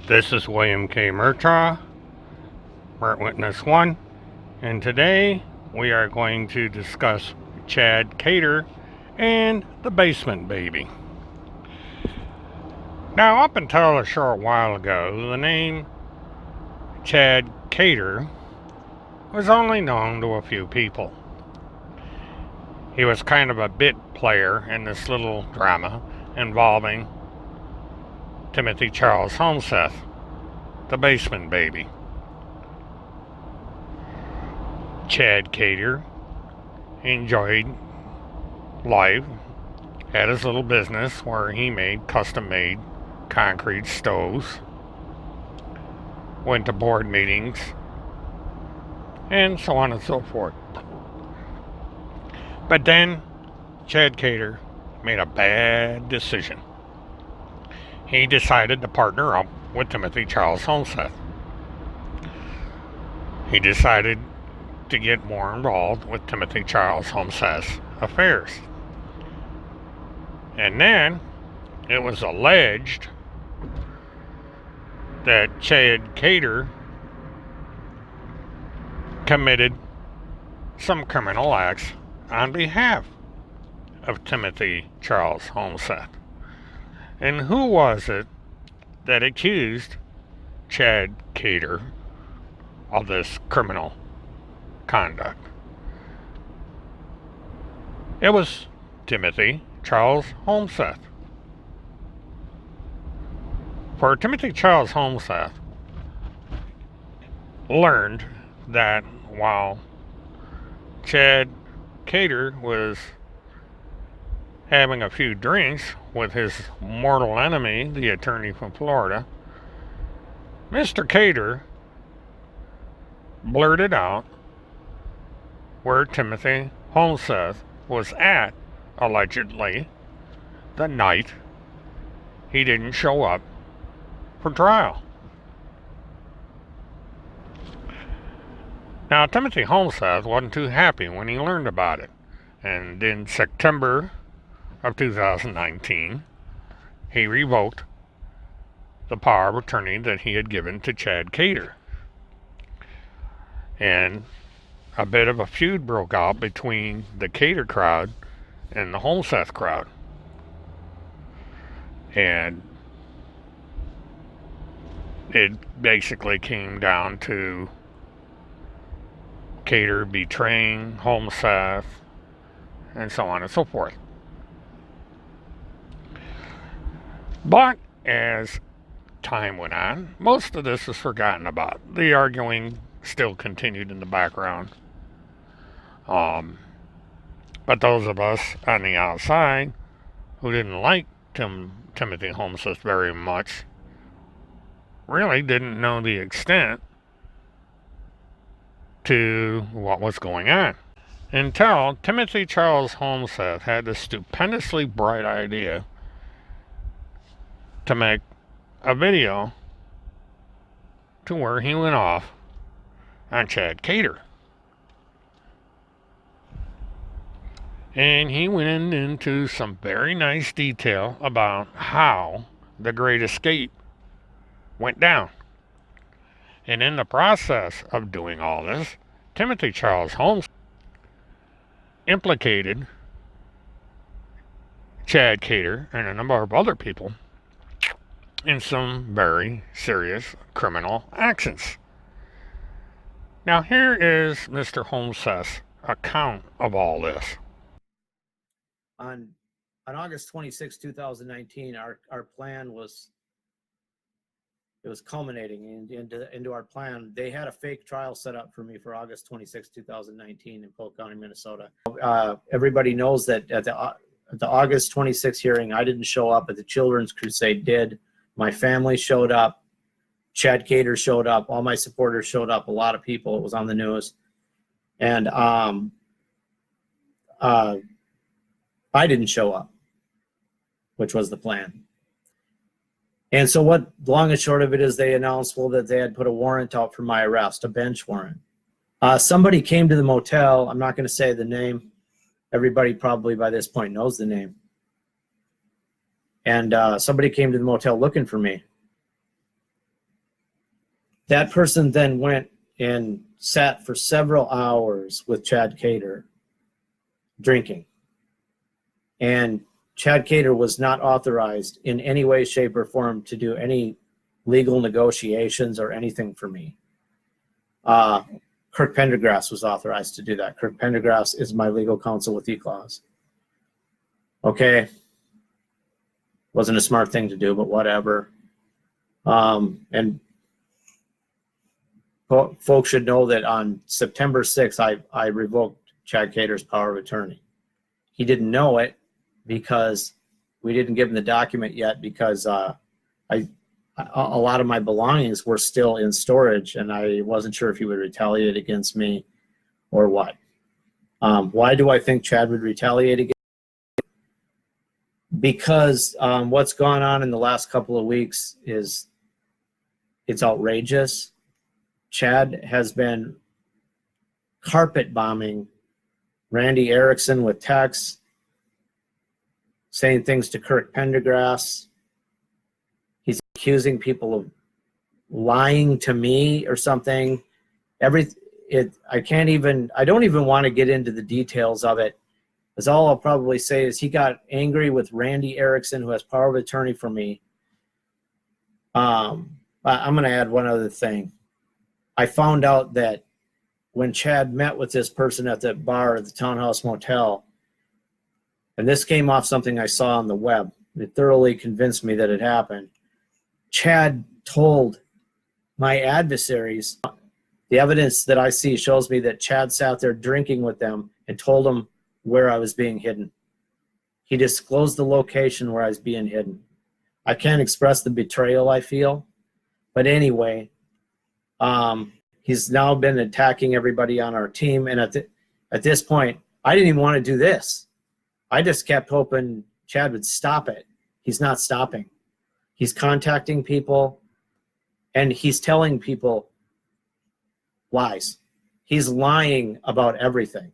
This is William K. Murtaugh, Witness 1, and today we are going to discuss Chad Cater and the basement baby. Now, up until a short while ago, the name Chad Cater was only known to a few people. He was kind of a bit player in this little drama involving Timothy Charles Holmseth, the basement baby. Chad Cater enjoyed life, had his little business where he made custom-made concrete stoves, went to board meetings, and so on and so forth. But then Chad Cater made a bad decision. He decided to partner up with Timothy Charles Holmseth. He decided to get more involved with Timothy Charles Holmseth's affairs. And then it was alleged that Chad Cater committed some criminal acts on behalf of Timothy Charles Holmseth. And who was it that accused Chad Cater of this criminal conduct? It was Timothy Charles Holmseth. For Timothy Charles Holmseth learned that while Chad Cater was having a few drinks with his mortal enemy, the attorney from Florida, Mr. Cater blurted out where Timothy Holmseth was at, allegedly, the night he didn't show up for trial. Now, Timothy Holmseth wasn't too happy when he learned about it, and in September of 2019, he revoked the power of attorney that he had given to Chad Cater. And a bit of a feud broke out between the Cater crowd and the Holmseth crowd. And it basically came down to Cater betraying Holmseth and so on and so forth. But as time went on, most of this was forgotten about. The arguing still continued in the background. But those of us on the outside who didn't like Timothy Holmseth very much really didn't know the extent to what was going on. Until Timothy Charles Holmseth had the stupendously bright idea to make a video to where he went off on Chad Cater. And he went into some very nice detail about how the Great Escape went down. And in the process of doing all this, Timothy Charles Holmes implicated Chad Cater and a number of other people in some very serious criminal actions. Now, here is Mr. Holmseth's account of all this. On August 26, 2019, our plan was culminating into our plan. They had a fake trial set up for me for August 26, 2019 in Polk County, Minnesota. Everybody knows that at the August 26 hearing, I didn't show up, but the Children's Crusade did. My family showed up. Chad Cater showed up. All my supporters showed up. A lot of people. It was on the news. And I didn't show up, which was the plan. And so what, long and short of it is, they announced, well, that they had put a warrant out for my arrest, a bench warrant. Somebody came to the motel. I'm not going to say the name. Everybody probably by this point knows the name. And somebody came to the motel looking for me. That person then went and sat for several hours with Chad Cater drinking. And Chad Cater was not authorized in any way, shape, or form to do any legal negotiations or anything for me. Kirk Pendergrass was authorized to do that. Kirk Pendergrass is my legal counsel with E-Clause. Okay. Wasn't a smart thing to do, but whatever. And folks should know that on September 6th, I revoked Chad Cater's power of attorney. He didn't know it because we didn't give him the document yet, because a lot of my belongings were still in storage, and I wasn't sure if he would retaliate against me or what. Why do I think Chad would retaliate against me? Because what's gone on in the last couple of weeks is it's outrageous. Chad has been carpet bombing Randy Erickson with texts, saying things to Kirk Pendergrass. He's accusing people of lying to me or something. I don't even want to get into the details of it, because all I'll probably say is he got angry with Randy Erickson, who has power of attorney for me. I'm going to add one other thing. I found out that when Chad met with this person at the bar at the Townhouse Motel, and this came off something I saw on the web, it thoroughly convinced me that it happened. Chad told my adversaries, the evidence that I see shows me that Chad sat there drinking with them and told them where I was being hidden. He disclosed the location where I was being hidden. I can't express the betrayal I feel, but anyway, he's now been attacking everybody on our team, and at this point, I didn't even want to do this. I just kept hoping Chad would stop it. He's not stopping. He's contacting people, and he's telling people lies. He's lying about everything.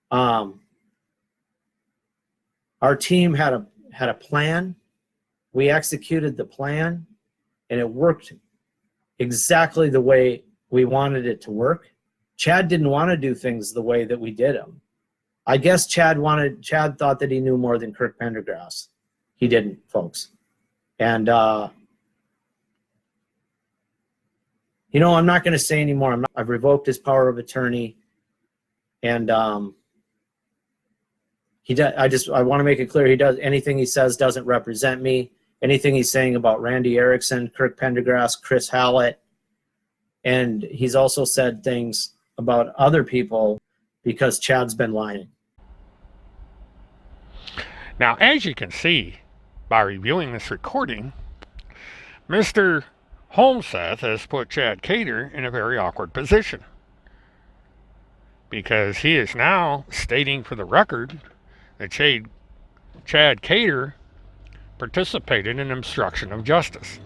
Our team had a plan. We executed the plan, and it worked exactly the way we wanted it to work. Chad didn't want to do things the way that we did them. I guess Chad thought that he knew more than Kirk Pendergrass. He didn't, folks. And, I'm not going to say anymore. I've revoked his power of attorney. And I want to make it clear, anything he says doesn't represent me. Anything he's saying about Randy Erickson, Kirk Pendergrass, Chris Hallett, and he's also said things about other people because Chad's been lying. Now, as you can see by reviewing this recording, Mr. Holmseth has put Chad Cater in a very awkward position, because he is now stating for the record that Chad Cater participated in obstruction of justice.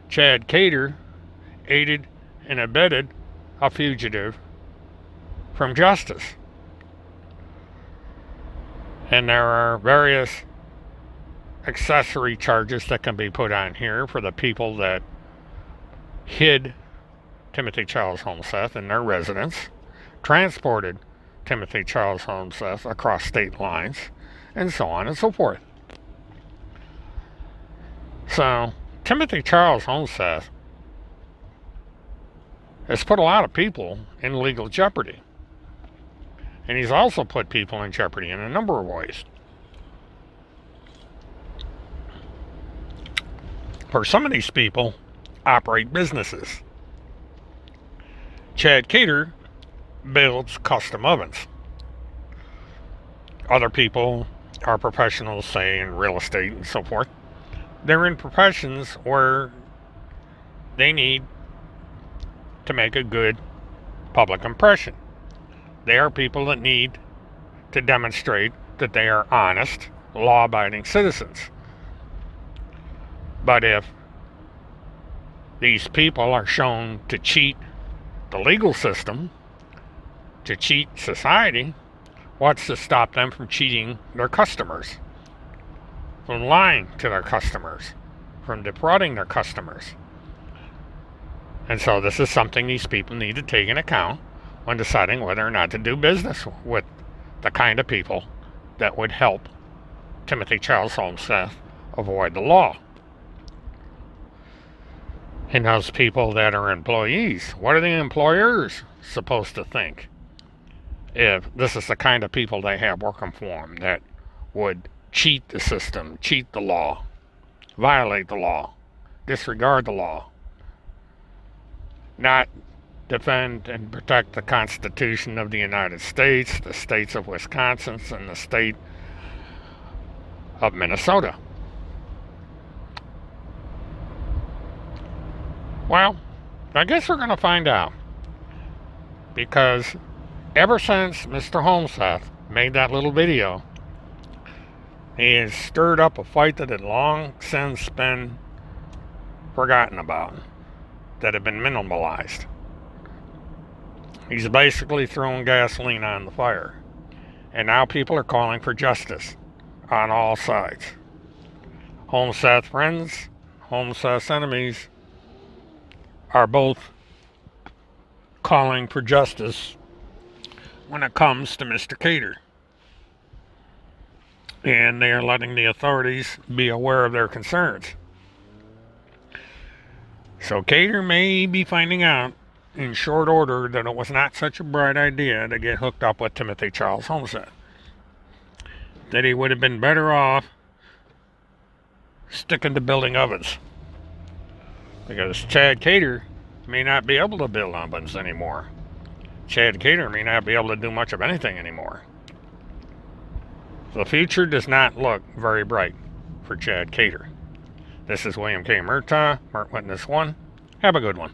Chad Cater aided and abetted a fugitive from justice. And there are various accessory charges that can be put on here for the people that hid Timothy Charles Holmseth in their residence, transported Timothy Charles Holmseth across state lines, and so on and so forth. So, Timothy Charles Holmseth has put a lot of people in legal jeopardy. And he's also put people in jeopardy in a number of ways. For some of these people, operate businesses. Chad Cater builds custom ovens. Other people are professionals, say in real estate and so forth. They're in professions where they need to make a good public impression. They are people that need to demonstrate that they are honest, law-abiding citizens. But if these people are shown to cheat the legal system, to cheat society, what's to stop them from cheating their customers, from lying to their customers, from defrauding their customers? And so this is something these people need to take into account when deciding whether or not to do business with the kind of people that would help Timothy Charles Holmseth avoid the law. And those people that are employees, what are the employers supposed to think if this is the kind of people they have working for them that would cheat the system, cheat the law, violate the law, disregard the law, not defend and protect the Constitution of the United States, the states of Wisconsin, and the state of Minnesota? Well, I guess we're going to find out. Because ever since Mr. Holmseth made that little video, he has stirred up a fight that had long since been forgotten about, that had been minimalized. He's basically throwing gasoline on the fire. And now people are calling for justice on all sides. Holmseth friends, Holmseth's enemies are both calling for justice when it comes to Mr. Cater. And they are letting the authorities be aware of their concerns. So Cater may be finding out in short order that it was not such a bright idea to get hooked up with Timothy Charles Holmseth. That he would have been better off sticking to building ovens. Because Chad Cater may not be able to build ovens anymore. Chad Cater may not be able to do much of anything anymore. The future does not look very bright for Chad Cater. This is William K. Murtaugh, Murt Witness 1. Have a good one.